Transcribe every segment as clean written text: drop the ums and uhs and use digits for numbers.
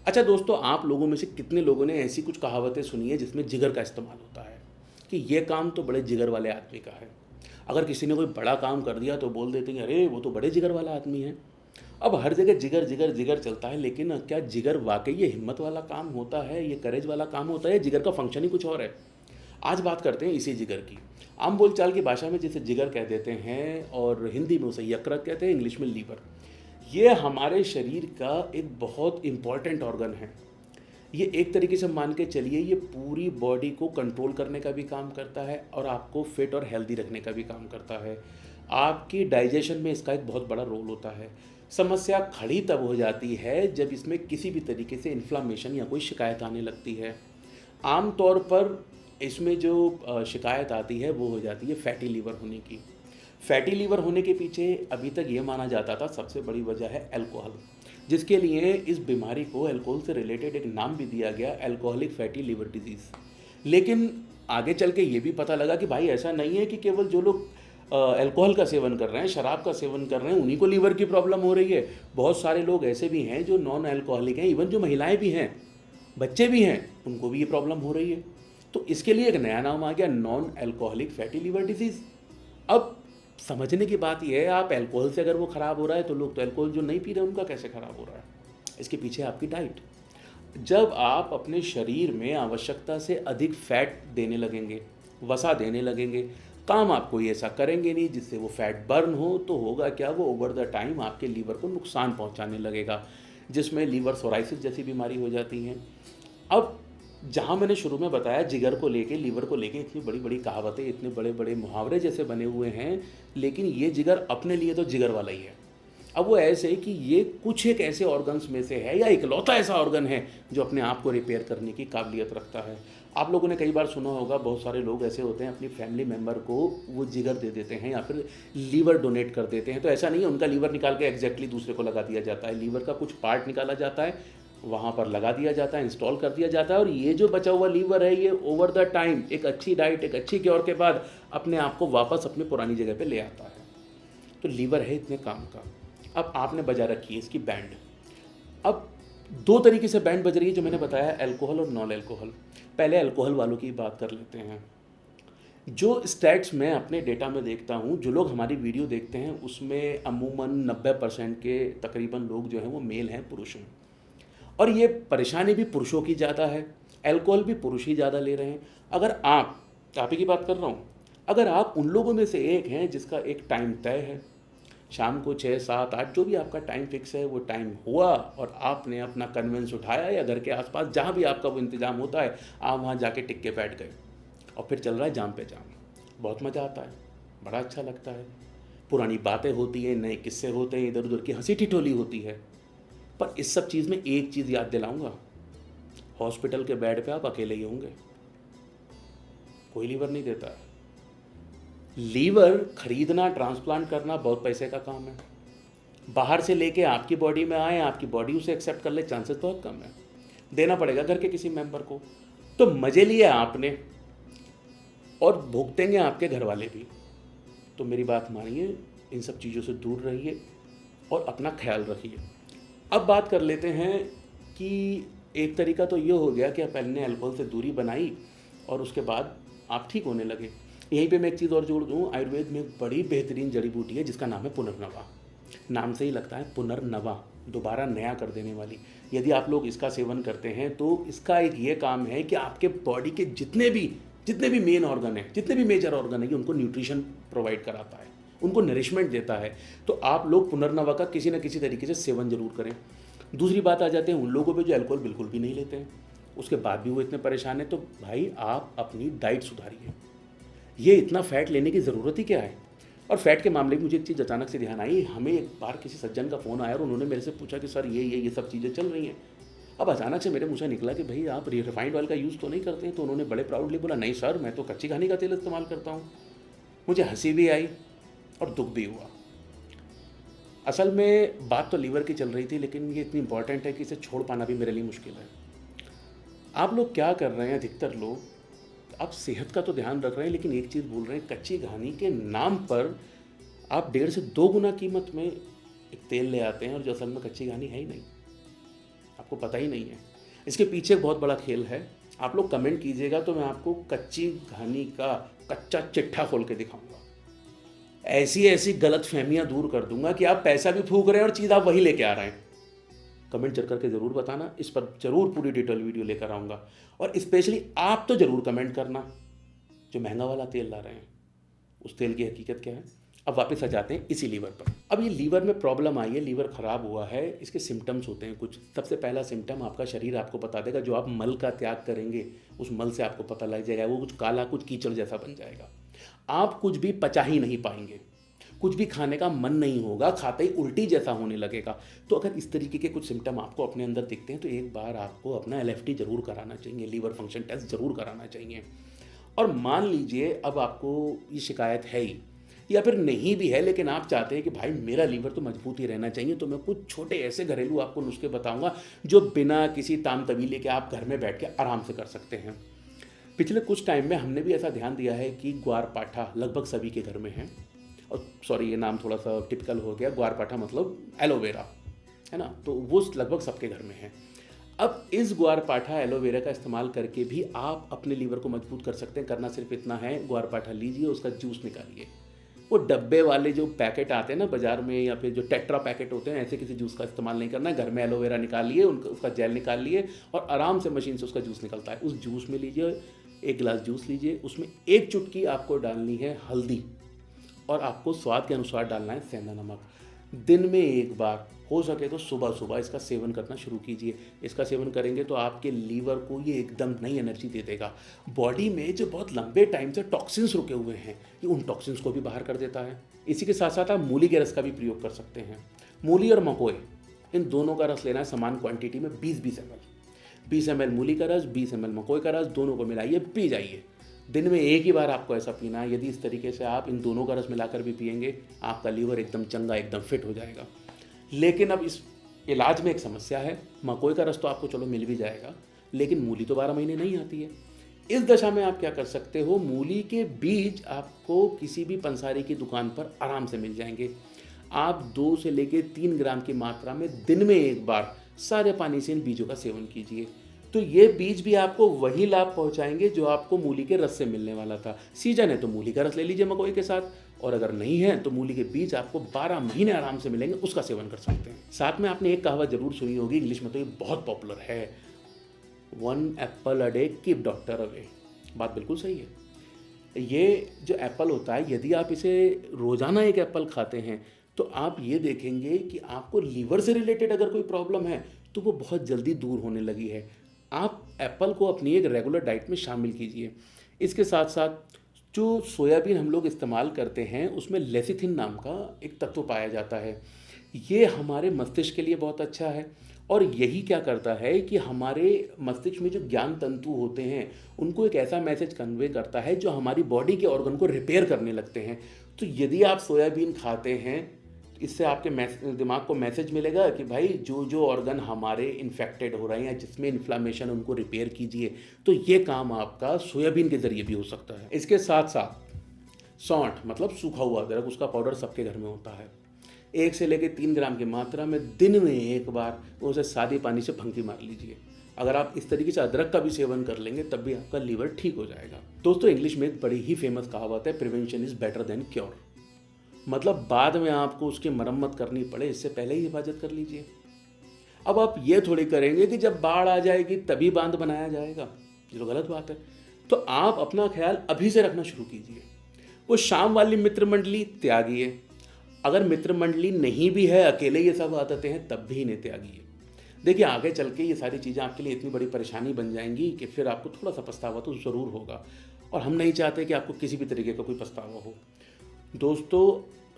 अच्छा दोस्तों, आप लोगों में से कितने लोगों ने ऐसी कुछ कहावतें सुनी है जिसमें जिगर का इस्तेमाल होता है कि ये काम तो बड़े जिगर वाले आदमी का है। अगर किसी ने कोई बड़ा काम कर दिया तो बोल देते हैं अरे वो तो बड़े जिगर वाला आदमी है। अब हर जगह जिगर जिगर जिगर चलता है, लेकिन क्या जिगर वाकई ये हिम्मत वाला काम होता है, ये करेज वाला काम होता है? जिगर का फंक्शन ही कुछ और है। आज बात करते हैं इसी जिगर की। आम बोलचाल की भाषा में जिसे जिगर कह देते हैं, और हिंदी में उसे यकृत कहते हैं, इंग्लिश में लीवर। ये हमारे शरीर का एक बहुत इम्पॉर्टेंट ऑर्गन है। ये एक तरीके से मान के चलिए, ये पूरी बॉडी को कंट्रोल करने का भी काम करता है और आपको फिट और हेल्दी रखने का भी काम करता है। आपकी डाइजेशन में इसका एक बहुत बड़ा रोल होता है। समस्या खड़ी तब हो जाती है जब इसमें किसी भी तरीके से इन्फ्लामेशन या कोई शिकायत आने लगती है। आम तौर पर इसमें जो शिकायत आती है वो हो जाती है फैटी लीवर होने की। फैटी लीवर होने के पीछे अभी तक ये माना जाता था सबसे बड़ी वजह है अल्कोहल, जिसके लिए इस बीमारी को अल्कोहल से रिलेटेड एक नाम भी दिया गया, अल्कोहलिक फैटी लीवर डिजीज़। लेकिन आगे चल के ये भी पता लगा कि भाई ऐसा नहीं है कि केवल जो लोग अल्कोहल का सेवन कर रहे हैं, शराब का सेवन कर रहे हैं, उन्हीं को लीवर की प्रॉब्लम हो रही है। बहुत सारे लोग ऐसे भी हैं जो नॉन अल्कोहलिक हैं, इवन जो महिलाएं भी हैं, बच्चे भी हैं, उनको भी ये प्रॉब्लम हो रही है। तो इसके लिए एक नया नाम आ गया, non alcoholic fatty liver disease. अब समझने की बात यह है, आप अल्कोहल से अगर वो ख़राब हो रहा है तो लोग तो अल्कोहल जो नहीं पी रहे उनका कैसे ख़राब हो रहा है? इसके पीछे आपकी डाइट। जब आप अपने शरीर में आवश्यकता से अधिक फैट देने लगेंगे, वसा देने लगेंगे, काम आप कोई ऐसा करेंगे नहीं जिससे वो फैट बर्न हो, तो होगा क्या, वो ओवर द टाइम आपके लीवर को नुकसान पहुंचाने लगेगा, जिसमें लीवर सोराइसिस जैसी बीमारी हो जाती है। अब जहाँ मैंने शुरू में बताया जिगर को लेके, लीवर को लेके इतनी बड़ी बड़ी कहावतें, इतने बड़े बड़े मुहावरे जैसे बने हुए हैं, लेकिन ये जिगर अपने लिए तो जिगर वाला ही है। अब वो ऐसे कि ये कुछ एक ऐसे ऑर्गन्स में से है या इकलौता ऐसा ऑर्गन है जो अपने आप को रिपेयर करने की काबिलियत रखता है। आप लोगों ने कई बार सुना होगा, बहुत सारे लोग ऐसे होते हैं अपनी फैमिली मेम्बर को वो जिगर दे देते हैं या फिर लीवर डोनेट कर देते हैं। तो ऐसा नहीं है उनका लीवर निकाल के एग्जैक्टली दूसरे को लगा दिया जाता है। लीवर का कुछ पार्ट निकाला जाता है, वहाँ पर लगा दिया जाता है, इंस्टॉल कर दिया जाता है, और ये जो बचा हुआ लीवर है ये ओवर द टाइम एक अच्छी डाइट, एक अच्छी क्योर के बाद अपने आप को वापस अपनी पुरानी जगह पे ले आता है। तो लीवर है इतने काम का। अब आपने बजा रखी है इसकी बैंड। अब दो तरीके से बैंड बज रही है जो मैंने बताया, अल्कोहल और नॉन अल्कोहल। पहले अल्कोहल वालों की बात कर लेते हैं। जो स्टैट्स मैं अपने डेटा में देखता हूँ, जो लोग हमारी वीडियो देखते हैं उसमें अमूमन 90% के तकरीबन लोग जो हैं वो मेल हैं, पुरुष हैं। और ये परेशानी भी पुरुषों की ज़्यादा है, अल्कोहल भी पुरुष ही ज़्यादा ले रहे हैं। अगर आप ही की बात कर रहा हूँ, अगर आप उन लोगों में से एक हैं जिसका एक टाइम तय है, शाम को 6, 7, 8 जो भी आपका टाइम फिक्स है, वो टाइम हुआ और आपने अपना कन्वेंस उठाया या घर के आसपास जहाँ भी आपका वो इंतज़ाम होता है, आप वहाँ जाके टिक के बैठ गए और फिर चल रहा है जाम पे जाम। बहुत मज़ा आता है, बड़ा अच्छा लगता है। पुरानी बातें होती हैं, नए किस्से होते हैं, इधर उधर की हंसी ठिठोली होती है। पर इस सब चीज़ में एक चीज़ याद दिलाऊंगा, हॉस्पिटल के बेड पे आप अकेले ही होंगे, कोई लीवर नहीं देता है। लीवर खरीदना, ट्रांसप्लांट करना बहुत पैसे का काम है। बाहर से लेके आपकी बॉडी में आए, आपकी बॉडी उसे एक्सेप्ट कर ले, चांसेस बहुत कम है। देना पड़ेगा घर के किसी मेंबर को। तो मजे लिए आपने और भुगतेंगे आपके घर वाले भी। तो मेरी बात मानिए, इन सब चीज़ों से दूर रहिए और अपना ख्याल रखिए। अब बात कर लेते हैं कि एक तरीका तो ये हो गया कि आप पहले अल्कोहल से दूरी बनाई और उसके बाद आप ठीक होने लगे। यहीं पे मैं एक चीज़ और जोड़ दूँ, आयुर्वेद में एक बड़ी बेहतरीन जड़ी बूटी है जिसका नाम है पुनर्नवा। नाम से ही लगता है पुनर्नवा, दोबारा नया कर देने वाली। यदि आप लोग इसका सेवन करते हैं तो इसका एक ये काम है कि आपके बॉडी के जितने भी मेन ऑर्गन है, जितने भी मेजर ऑर्गन है, कि उनको न्यूट्रिशन प्रोवाइड कराता है, उनको नरिशमेंट देता है। तो आप लोग पुनर्नवा का किसी न किसी तरीके से सेवन जरूर करें। दूसरी बात आ जाते हैं उन लोगों पे जो अल्कोहल बिल्कुल भी नहीं लेते हैं, उसके बाद भी वो इतने परेशान है। तो भाई आप अपनी डाइट सुधारिए। ये इतना फैट लेने की ज़रूरत ही क्या है? और फैट के मामले में मुझे एक चीज़ अचानक से ध्यान आई। हमें एक बार किसी सज्जन का फ़ोन आया और उन्होंने मेरे से पूछा कि सर ये सब चीज़ें चल रही हैं। अब अचानक से मेरे मुँह से निकला कि भाई आप रिफाइंड ऑयल का यूज़ तो नहीं करते हैं? तो उन्होंने बड़े प्राउडली बोला, नहीं सर, मैं तो कच्ची घानी का तेल इस्तेमाल करता हूँ। मुझे हंसी भी आई और दुख भी हुआ। असल में बात तो लीवर की चल रही थी, लेकिन ये इतनी इंपॉर्टेंट है कि इसे छोड़ पाना भी मेरे लिए मुश्किल है। आप लोग क्या कर रहे हैं? अधिकतर लोग आप सेहत का तो ध्यान रख रहे हैं, लेकिन एक चीज़ भूल रहे हैं, कच्ची घानी के नाम पर आप 1.5 से 2 गुना कीमत में एक तेल ले आते हैं और जो असल में कच्ची घानी है ही नहीं। आपको पता ही नहीं है। इसके पीछे एक बहुत बड़ा खेल है। आप लोग कमेंट कीजिएगा तो मैं आपको कच्ची कहानी का कच्चा चिट्ठा खोल के दिखाऊंगा। ऐसी ऐसी गलत फहमियाँ दूर कर दूंगा कि आप पैसा भी फूक रहे हैं और चीज़ आप वही लेके आ रहे हैं। कमेंट कर करके ज़रूर बताना, इस पर ज़रूर पूरी डिटेल वीडियो लेकर आऊँगा। और स्पेशली आप तो ज़रूर कमेंट करना जो महंगा वाला तेल ला रहे हैं, उस तेल की हकीकत क्या है। अब वापस आ जाते हैं इसी लीवर पर। अब ये लीवर में प्रॉब्लम आई है, लीवर ख़राब हुआ है, इसके सिम्टम्स होते हैं कुछ। सबसे पहला सिम्टम आपका शरीर आपको बता देगा, जो आप मल का त्याग करेंगे उस मल से आपको पता लग जाएगा, वो कुछ काला कुछ कीचड़ जैसा बन जाएगा। आप कुछ भी पचा ही नहीं पाएंगे, कुछ भी खाने का मन नहीं होगा, खाते ही उल्टी जैसा होने लगेगा। तो अगर इस तरीके के कुछ सिम्टम आपको अपने अंदर दिखते हैं तो एक बार आपको अपना LFT ज़रूर कराना चाहिए, लीवर फंक्शन टेस्ट ज़रूर कराना चाहिए। और मान लीजिए अब आपको ये शिकायत है ही या फिर नहीं भी है, लेकिन आप चाहते हैं कि भाई मेरा लीवर तो मजबूत ही रहना चाहिए, तो मैं कुछ छोटे ऐसे घरेलू आपको नुस्खे बताऊंगा जो बिना किसी ताम तवीले के आप घर में बैठ के आराम से कर सकते हैं। पिछले कुछ टाइम में हमने भी ऐसा ध्यान दिया है कि ग्वारपाठा लगभग सभी के घर में है। और सॉरी, ये नाम थोड़ा सा टिपिकल हो गया, ग्वारपाठा मतलब एलोवेरा, है ना, तो वो लगभग सबके घर में है। अब इस ग्वारपाठा एलोवेरा का इस्तेमाल करके भी आप अपने लीवर को मजबूत कर सकते हैं। करना सिर्फ इतना है, ग्वारपाठा लीजिए, उसका जूस निकालिए। वो डब्बे वाले जो पैकेट आते हैं ना बाज़ार में, या फिर जो टेट्रा पैकेट होते हैं, ऐसे किसी जूस का इस्तेमाल नहीं करना है। घर में एलोवेरा निकालिए, उसका जेल निकाल लिए और आराम से मशीन से उसका जूस निकलता है, उस जूस में लीजिए। 1 गिलास जूस लीजिए, उसमें 1 चुटकी आपको डालनी है हल्दी और आपको स्वाद के अनुसार डालना है सेंधा नमक। दिन में 1 बार, हो सके तो सुबह सुबह इसका सेवन करना शुरू कीजिए। इसका सेवन करेंगे तो आपके लीवर को ये एकदम नई एनर्जी दे देगा। बॉडी में जो बहुत लंबे टाइम से टॉक्सिन्स रुके हुए हैं, ये उन टॉक्सिन्स को भी बाहर कर देता है। इसी के साथ साथ आप मूली के रस का भी प्रयोग कर सकते हैं। मूली और मकोई, इन दोनों का रस लेना है समान क्वांटिटी में, 20-20 ml। 20 ml मूली का रस, 20 ml मकोई का रस, दोनों को मिलाइए, पी जाइए। दिन में 1 ही बार आपको ऐसा पीना है। यदि इस तरीके से आप इन दोनों का रस मिलाकर भी पिएंगे, आपका लीवर एकदम चंगा, एकदम फिट हो जाएगा। लेकिन अब इस इलाज में एक समस्या है। मकोई का रस तो आपको चलो मिल भी जाएगा, लेकिन मूली तो 12 महीने नहीं आती है। इस दशा में आप क्या कर सकते हो, मूली के बीज आपको किसी भी पंसारी की दुकान पर आराम से मिल जाएंगे। आप 2 से लेकर 3 ग्राम की मात्रा में दिन में 1 बार सारे पानी से इन बीजों का सेवन कीजिए। तो ये बीज भी आपको वही लाभ पहुंचाएंगे जो आपको मूली के रस से मिलने वाला था। सीजन है तो मूली का रस ले लीजिए मकोई के साथ, और अगर नहीं है तो मूली के बीज आपको 12 महीने आराम से मिलेंगे, उसका सेवन कर सकते हैं। साथ में आपने एक कहावत जरूर सुनी होगी, इंग्लिश में तो ये बहुत पॉपुलर है, 1 Apple a day keep doctor away. बात बिल्कुल सही है। ये जो एप्पल होता है, यदि आप इसे रोज़ाना 1 एप्पल खाते हैं तो आप ये देखेंगे कि आपको लीवर से रिलेटेड अगर कोई प्रॉब्लम है तो वो बहुत जल्दी दूर होने लगी है। आप एप्पल को अपनी एक रेगुलर डाइट में शामिल कीजिए। इसके साथ साथ जो सोयाबीन हम लोग इस्तेमाल करते हैं उसमें लेसिथिन नाम का एक तत्व पाया जाता है। ये हमारे मस्तिष्क के लिए बहुत अच्छा है, और यही क्या करता है कि हमारे मस्तिष्क में जो ज्ञान तंतु होते हैं उनको एक ऐसा मैसेज कन्वे करता है जो हमारी बॉडी के ऑर्गन को रिपेयर करने लगते हैं। तो यदि आप सोयाबीन खाते हैं, इससे आपके दिमाग को मैसेज मिलेगा कि भाई जो जो ऑर्गन हमारे इन्फेक्टेड हो रहे हैं, जिसमें इन्फ्लामेशन, उनको रिपेयर कीजिए। तो ये काम आपका सोयाबीन के ज़रिए भी हो सकता है। इसके साथ साथ सौंठ मतलब सूखा हुआ अदरक, उसका पाउडर सबके घर में होता है। 1 से लेकर 3 ग्राम की मात्रा में दिन में 1 बार उसे सादे पानी से फंकी मार लीजिए। अगर आप इस तरीके से अदरक का भी सेवन कर लेंगे तब भी आपका लीवर ठीक हो जाएगा। दोस्तों, इंग्लिश में एक बड़ी ही फेमस कहावत है, prevention is better than cure. मतलब बाद में आपको उसकी मरम्मत करनी पड़े, इससे पहले ही हिफाजत कर लीजिए। अब आप ये थोड़ी करेंगे कि जब बाढ़ आ जाएगी तभी बांध बनाया जाएगा, ये तो गलत बात है। तो आप अपना ख्याल अभी से रखना शुरू कीजिए। वो शाम वाली मित्र मंडली त्यागिए। अगर मित्र मंडली नहीं भी है, अकेले ये सब आदतें हैं, तब भी इन्हें त्यागिए। देखिए, आगे चल के ये सारी चीज़ें आपके लिए इतनी बड़ी परेशानी बन जाएंगी कि फिर आपको थोड़ा सा पछतावा तो ज़रूर होगा, और हम नहीं चाहते कि आपको किसी भी तरीके का कोई पछतावा हो। दोस्तों,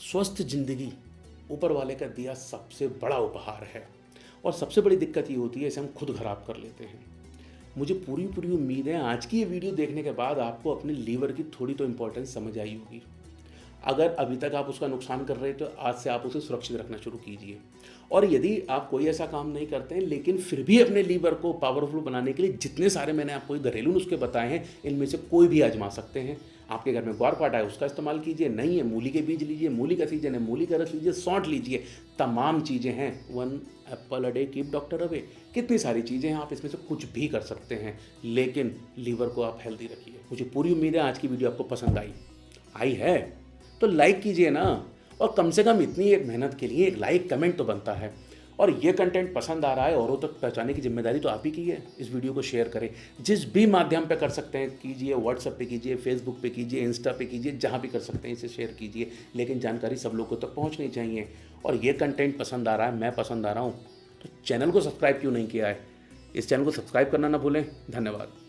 स्वस्थ जिंदगी ऊपर वाले का दिया सबसे बड़ा उपहार है, और सबसे बड़ी दिक्कत ये होती है इसे हम खुद खराब कर लेते हैं। मुझे पूरी उम्मीद है आज की ये वीडियो देखने के बाद आपको अपने लीवर की थोड़ी तो इम्पोर्टेंस समझ आई होगी। अगर अभी तक आप उसका नुकसान कर रहे हैं तो आज से आप उसे सुरक्षित रखना शुरू कीजिए। और यदि आप कोई ऐसा काम नहीं करते हैं लेकिन फिर भी अपने लीवर को पावरफुल बनाने के लिए जितने सारे मैंने आपको घरेलू नुस्खे बताए हैं, इनमें से कोई भी आजमा सकते हैं। आपके घर में ग्वारपाठा है, उसका इस्तेमाल कीजिए। नहीं है, मूली के बीज लीजिए, मूली का सीजन है, मूली का रस लीजिए, सौंठ लीजिए। तमाम चीज़ें हैं। 1 Apple a day keep doctor away. कितनी सारी चीज़ें हैं, आप इसमें से कुछ भी कर सकते हैं, लेकिन लीवर को आप हेल्दी रखिए। मुझे पूरी उम्मीद है आज की वीडियो आपको पसंद आई है तो लाइक कीजिए ना। और कम से कम इतनी एक मेहनत के लिए एक लाइक कमेंट तो बनता है। और ये कंटेंट पसंद आ रहा है, औरों तक पहुंचाने की जिम्मेदारी तो आप ही की है। इस वीडियो को शेयर करें, जिस भी माध्यम पे कर सकते हैं कीजिए। व्हाट्सएप पे कीजिए, फेसबुक पे कीजिए, इंस्टा पे कीजिए, जहाँ भी कर सकते हैं इसे शेयर कीजिए। लेकिन जानकारी सब लोगों तक पहुँचनी चाहिए। और ये कंटेंट पसंद आ रहा है, मैं पसंद आ रहा हूँ, तो चैनल को सब्सक्राइब क्यों नहीं किया है? इस चैनल को सब्सक्राइब करना ना भूलें। धन्यवाद।